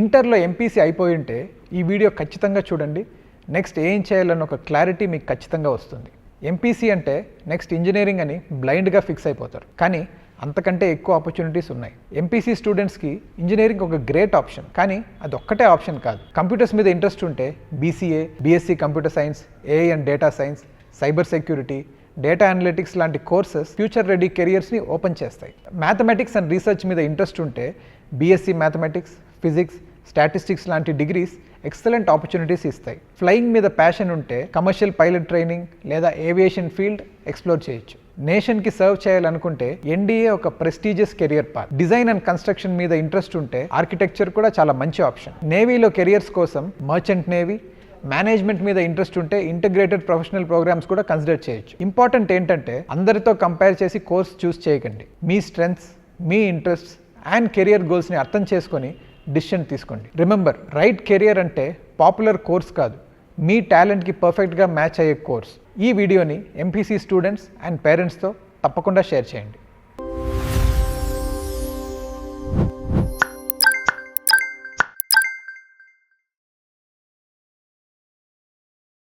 ఇంటర్లో ఎంపీసీ అయిపోయి ఉంటే ఈ వీడియో ఖచ్చితంగా చూడండి. నెక్స్ట్ ఏం చేయాలన్న ఒక క్లారిటీ మీకు ఖచ్చితంగా వస్తుంది. ఎంపీసీ అంటే నెక్స్ట్ ఇంజనీరింగ్ అని బ్లైండ్గా ఫిక్స్ అయిపోతారు, కానీ అంతకంటే ఎక్కువ ఆపర్చునిటీస్ ఉన్నాయి. ఎంపీసీ స్టూడెంట్స్కి ఇంజనీరింగ్ ఒక గ్రేట్ ఆప్షన్, కానీ అది ఒక్కటే ఆప్షన్ కాదు. కంప్యూటర్స్ మీద ఇంట్రెస్ట్ ఉంటే BCA, BSc computer science, AI and data science, cyber security, data analytics లాంటి కోర్సెస్ ఫ్యూచర్ రెడీ కెరియర్స్ని ఓపెన్ చేస్తాయి. మ్యాథమెటిక్స్ అండ్ రీసెర్చ్ మీద ఇంట్రెస్ట్ ఉంటే బీఎస్సీ మ్యాథమెటిక్స్, ఫిజిక్స్, స్టాటిస్టిక్స్ లాంటి డిగ్రీస్ ఎక్సలెంట్ ఆపర్చునిటీస్ ఇస్తాయి. ఫ్లయింగ్ మీద ప్యాషన్ ఉంటే కమర్షియల్ పైలట్ ట్రైనింగ్ లేదా aviation field explore చేయొచ్చు. నేషన్కి సర్వ్ చేయాలనుకుంటే ఎన్డీఏ ఒక prestigious career path. Design and construction మీద ఇంట్రెస్ట్ ఉంటే ఆర్కిటెక్చర్ కూడా చాలా మంచి ఆప్షన్. నేవీలో కెరియర్స్ కోసం మర్చెంట్ నేవీ, మేనేజ్మెంట్ మీద ఇంట్రెస్ట్ ఉంటే ఇంటిగ్రేటెడ్ ప్రొఫెషనల్ ప్రోగ్రామ్స్ కూడా కన్సిడర్ చేయొచ్చు. ఇంపార్టెంట్ ఏంటంటే అందరితో కంపేర్ చేసి కోర్స్ చూస్ చేయకండి. మీ స్ట్రెంగ్త్స్, మీ ఇంట్రెస్ట్స్ అండ్ కెరియర్ గోల్స్ని అర్థం చేసుకొని డిసిషన్ తీసుకోండి. రిమెంబర్, రైట్ కెరియర్ అంటే పాపులర్ కోర్స్ కాదు, మీ టాలెంట్కి పర్ఫెక్ట్గా మ్యాచ్ అయ్యే కోర్స్. ఈ వీడియోని ఎంపీసీ స్టూడెంట్స్ అండ్ పేరెంట్స్తో తప్పకుండా షేర్ చేయండి.